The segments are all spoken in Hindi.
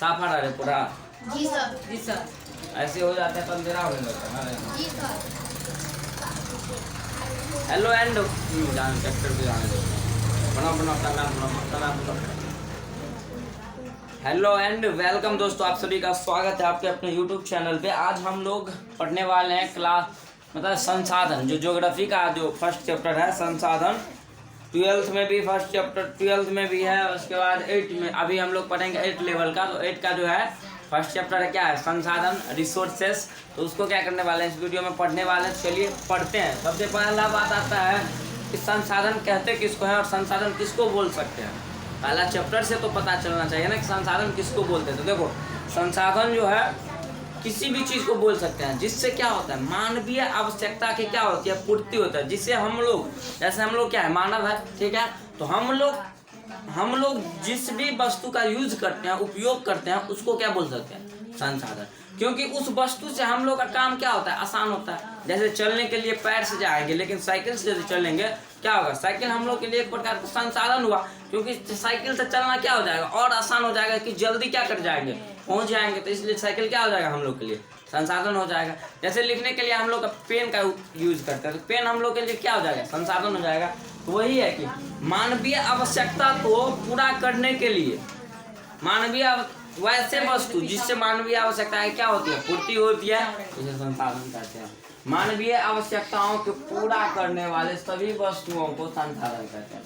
साफ आ रहा है पूरा? जी सर। जी सर। ऐसे हो जाते हैं तो अंधेरा होने लगता है ना। जी सर। हेलो एंड जान चैप्टर पे जाने दो। बना प्रणाम। हेलो एंड वेलकम दोस्तों, आप सभी का स्वागत है आपके अपने यूट्यूब चैनल पे। आज हम लोग पढ़ने वाले हैं क्लास मतलब संसाधन, जो ज्योग्राफी का जो फर्स्ट चैप्टर है संसाधन। 12th में भी फर्स्ट चैप्टर 12th में भी है, उसके बाद 8 में अभी हम लोग पढ़ेंगे 8 लेवल का। तो 8 का जो है फर्स्ट चैप्टर है क्या है, संसाधन रिसोर्सेस। तो उसको क्या करने वाले हैं, इस वीडियो में पढ़ने वाले हैं। चलिए पढ़ते हैं। सबसे पहला बात आता है कि संसाधन कहते किसको है और संसाधन किसको बोल सकते हैं। पहला चैप्टर से तो पता चलना चाहिए ना कि संसाधन किसको बोलते हैं। तो देखो, संसाधन जो है किसी भी चीज़ को बोल सकते हैं जिससे क्या होता है, मानवीय आवश्यकता की क्या होती है, पूर्ति होता है। जिससे हम लोग, जैसे हम लोग क्या है, मानव है, ठीक है। तो हम लोग जिस भी वस्तु का यूज करते हैं, उपयोग करते हैं, उसको क्या बोल सकते हैं, संसाधन। क्योंकि उस वस्तु से हम लोग का काम क्या होता है, आसान होता है। जैसे चलने के लिए पैर से जाएंगे, लेकिन साइकिल से यदि चलेंगे क्या होगा, साइकिल हम लोग के लिए एक प्रकार का संसाधन हुआ। क्योंकि साइकिल से चलना क्या हो जाएगा, और आसान हो जाएगा कि जल्दी क्या कर जाएंगे, पहुंच जाएंगे। तो इसलिए साइकिल क्या हो जाएगा, हम लोग के लिए संसाधन हो जाएगा। जैसे लिखने के लिए हम लोग पेन का यूज करते हैं, तो पेन हम लोग के लिए क्या हो जाएगा, संसाधन हो जाएगा। तो वही है कि मानवीय आवश्यकता को पूरा करने के लिए वैसे वस्तु जिससे मानवीय आवश्यकताएं क्या होती है, पूर्ति होती है, उसे संसाधन कहते हैं। मानवीय आवश्यकताओं को पूरा करने वाले सभी वस्तुओं को संसाधन कहते हैं।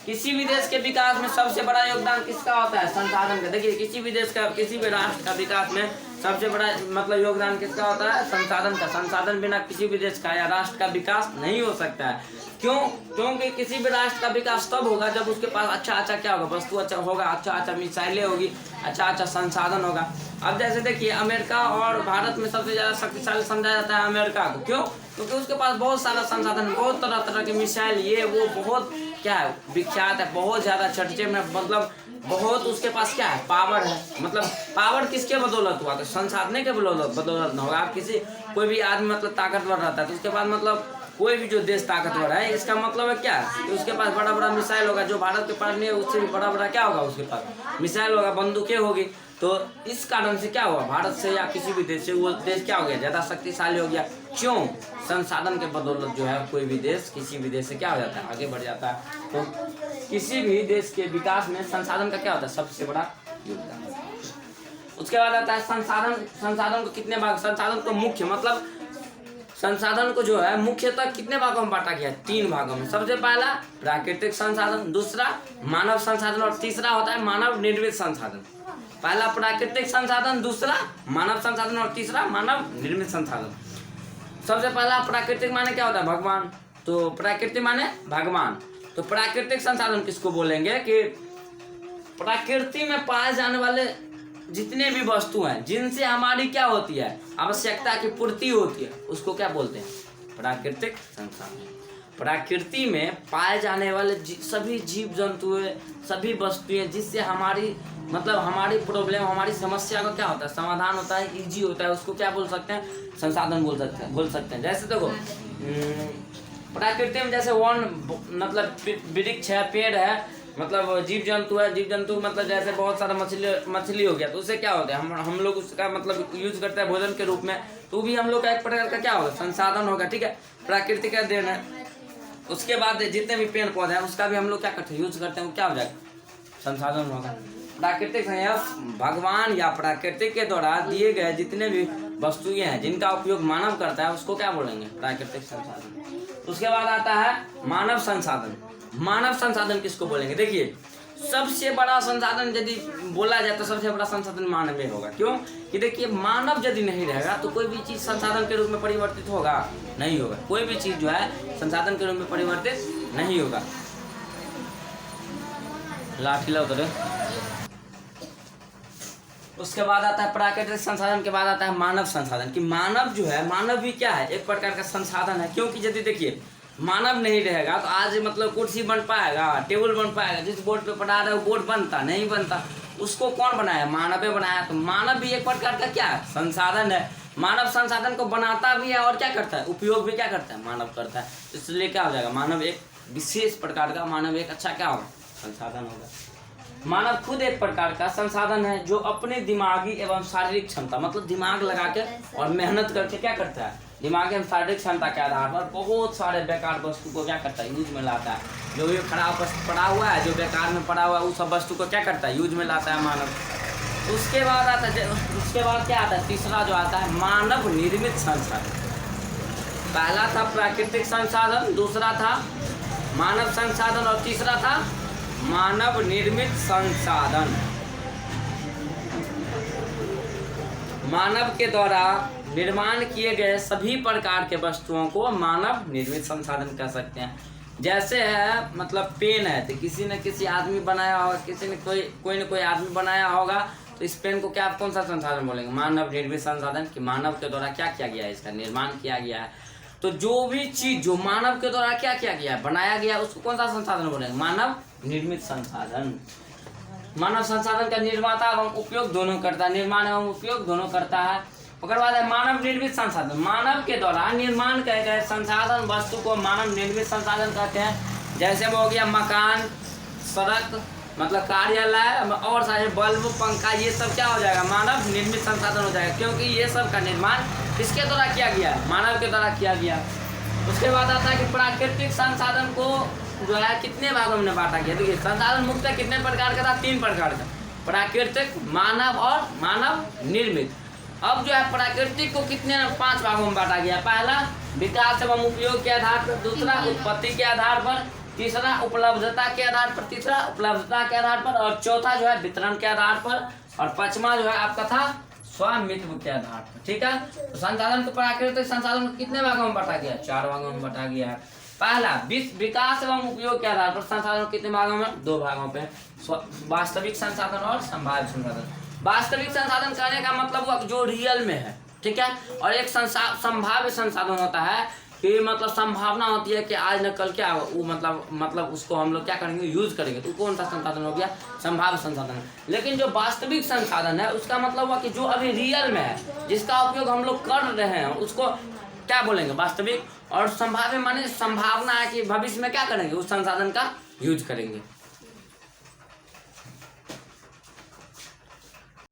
किसी भी देश के विकास में सबसे बड़ा योगदान किसका होता है, संसाधन का। देखिए, किसी भी देश का, किसी भी राष्ट्र का विकास में सबसे बड़ा मतलब योगदान किसका होता है, संसाधन का। संसाधन बिना किसी भी देश का या राष्ट्र का विकास नहीं हो सकता है। क्यों? क्योंकि किसी भी राष्ट्र का विकास तब होगा जब उसके पास अच्छा क्या होगा, वस्तु अच्छा होगा, अच्छा मिसाइलें होगी, अच्छा संसाधन होगा। अब जैसे देखिए, अमेरिका और भारत में सबसे ज़्यादा शक्तिशाली समझा जाता है अमेरिका को। क्यों? क्योंकि उसके पास बहुत सारा संसाधन, बहुत तरह तरह के मिसाइल, ये वो बहुत क्या है, विख्यात है, बहुत ज़्यादा चर्चे में, मतलब बहुत उसके पास क्या है, पावर है। मतलब पावर किसके बदौलत हुआ, तो संसाधन के बदौलत न होगा। आप कोई भी आदमी मतलब ताकतवर रहता है, तो उसके पास मतलब कोई भी जो देश ताकतवर है, इसका मतलब है क्या, कि उसके पास बड़ा बड़ा मिसाइल होगा। जो भारत के पास नहीं है, उससे भी बड़ा क्या होगा, उसके पास मिसाइल होगा, बंदूकें होगी। तो इस कारण से क्या हुआ, भारत से या किसी भी देश से वो देश क्या हो गया, ज़्यादा शक्तिशाली हो गया। क्यों? संसाधन के बदौलत जो है कोई भी देश किसी भी देश से क्या हो जाता है, आगे बढ़ जाता है। तो किसी भी देश के विकास में संसाधन का क्या होता है, सबसे बड़ा योगदान। उसके बाद आता है संसाधन को कितने भाग, संसाधन को मुख्य मतलब संसाधन को जो है मुख्यतः कितने भागों में बांटा गया है, 3 भागों में। सबसे पहला प्राकृतिक संसाधन, दूसरा मानव संसाधन और तीसरा होता है मानव निर्मित संसाधन। पहला प्राकृतिक संसाधन, दूसरा मानव संसाधन और तीसरा मानव निर्मित संसाधन। सबसे पहला प्राकृतिक माने क्या होता है, भगवान। तो प्राकृतिक माने भगवान। तो प्राकृतिक संसाधन किसको बोलेंगे कि प्रकृति में पाए जाने वाले जितने भी वस्तु हैं जिनसे हमारी क्या होती है, आवश्यकता की पूर्ति होती है, उसको क्या बोलते हैं, प्राकृतिक संसाधन। प्रकृति में पाए जाने वाले सभी जीव जंतु, सभी वस्तुएं जिससे हमारी मतलब हमारी प्रॉब्लम, हमारी समस्या का क्या होता है, समाधान होता है, इजी होता है, उसको क्या बोल सकते हैं, संसाधन बोल सकते हैं। जैसे देखो, प्रकृति में जैसे वन मतलब वृक्ष है, पेड़ है, मतलब जीव जंतु है, जीव जंतु मतलब जैसे बहुत सारा मछली हो गया, तो उससे क्या होता है, हम लोग उसका मतलब यूज करते हैं भोजन के रूप में। तो भी हम लोग का एक प्रकार का क्या होगा, संसाधन होगा, ठीक है, प्रकृति का देन है। उसके बाद जितने भी पेड़ पौधे हैं उसका भी हम लोग क्या करते हैं, यूज करते हैं, वो क्या हो जाएगा, संसाधन होगा। प्राकृतिक भगवान या प्रकृति के द्वारा दिए गए जितने भी वस्तुएं हैं जिनका उपयोग मानव करता है, उसको क्या बोलेंगे, प्राकृतिक संसाधन। उसके बाद आता है मानव संसाधन। मानव संसाधन किसको बोलेंगे, देखिए, सबसे बड़ा संसाधन यदि बोला जाए तो सबसे बड़ा संसाधन मानवीय होगा। क्यों? कि देखिए, मानव यदि नहीं रहेगा तो कोई भी चीज़ संसाधन के रूप में परिवर्तित होगा नहीं होगा। कोई भी चीज़ जो है संसाधन के रूप में परिवर्तित नहीं होगा। लाठी लो तो। उसके बाद आता है प्राकृतिक संसाधन के बाद आता है मानव संसाधन। कि मानव जो है, मानव भी क्या है, एक प्रकार का संसाधन है। क्योंकि यदि देखिए, मानव नहीं रहेगा तो आज मतलब कुर्सी बन पाएगा, टेबल बन पाएगा, जिस बोर्ड पे पढ़ा रहे हो बोर्ड बनता नहीं बनता, उसको कौन बनाया, मानव बनाया। तो मानव भी एक प्रकार का क्या है, संसाधन है। मानव संसाधन को बनाता भी है और क्या करता है, उपयोग भी क्या करता है, मानव करता है। इसलिए क्या हो जाएगा, मानव एक विशेष प्रकार का, मानव एक अच्छा क्या होगा, संसाधन होगा। मानव खुद एक प्रकार का संसाधन है जो अपने दिमागी एवं शारीरिक क्षमता, मतलब दिमाग लगा के और मेहनत करके क्या करता है, दिमागी एवं शारीरिक क्षमता के आधार पर बहुत सारे बेकार वस्तु को क्या करता है, यूज में लाता है। जो भी खराब पड़ा हुआ है, जो बेकार में पड़ा हुआ है, उस सब वस्तु को क्या करता है, यूज में लाता है मानव। उसके बाद आता है, उसके बाद क्या आता है, तीसरा जो आता है मानव निर्मित संसाधन। पहला था प्राकृतिक संसाधन, दूसरा था मानव संसाधन और तीसरा था मानव निर्मित संसाधन। मानव के द्वारा निर्माण किए गए सभी प्रकार के वस्तुओं को मानव निर्मित संसाधन कह सकते हैं। जैसे है मतलब पेन है तो किसी न किसी आदमी बनाया होगा, किसी ने कोई न कोई आदमी बनाया होगा, तो इस पेन को क्या कौन सा संसाधन बोलेंगे, मानव निर्मित संसाधन। कि मानव के द्वारा क्या किया गया है, इसका निर्माण किया गया है। तो जो भी चीज जो मानव के द्वारा क्या किया गया है, बनाया गया, उसको कौन सा संसाधन बोलेंगे, मानव निर्मित संसाधन। मानव संसाधन का निर्माता एवं उपयोग दोनों करता है, निर्माण एवं उपयोग दोनों करता है। उसके बाद है मानव निर्मित संसाधन। मानव के द्वारा निर्माण किए गए संसाधन वस्तु को मानव निर्मित संसाधन कहते हैं। जैसे वो हो गया मकान, सड़क, मतलब कार्यालय और सारे बल्ब, पंखा, ये सब क्या हो जाएगा, मानव निर्मित संसाधन हो जाएगा, क्योंकि ये सब का निर्माण किसके द्वारा किया गया, मानव के द्वारा किया गया। उसके बाद आता है कि प्राकृतिक संसाधन को जो है कितने भागों में बांटा गया। देखिए संसाधन मुख्यतः कितने प्रकार का था, 3 प्रकार का, प्राकृतिक, मानव और मानव निर्मित। अब जो है प्राकृतिक को कितने 5 भागों में बांटा गया। पहला विकास एवं उपयोग के आधार पर, दूसरा उत्पत्ति के आधार पर, तीसरा उपलब्धता के आधार पर, तीसरा उपलब्धता के आधार पर, और चौथा जो है वितरण के आधार पर, और पांचवा जो है आपका था स्वामित्व के आधार पर। ठीक है, तो संसाधन को प्राकृतिक संसाधन को कितने भागों में बांटा गया, 4 भागों में बांटा गया है। पहला विकास एवं उपयोग के आधार पर संसाधन कितने भागों में, 2 भागों पे, वास्तविक संसाधन और संभाव्य संसाधन। वास्तविक संसाधन कहने का मतलब वो जो रियल में है, ठीक है, और एक संभाव्य संसाधन होता है कि मतलब संभावना होती है कि आज न कल क्या हो, वो मतलब उसको हम लोग क्या करेंगे, यूज करेंगे, तो कौन सा संसाधन हो गया, संभाव्य संसाधन। लेकिन जो वास्तविक संसाधन है उसका मतलब हुआ कि जो अभी रियल में है, जिसका उपयोग हम लोग कर रहे हैं, उसको क्या बोलेंगे, वास्तविक। और संभाव्य माने संभावना है कि भविष्य में क्या करेंगे, उस संसाधन का यूज करेंगे।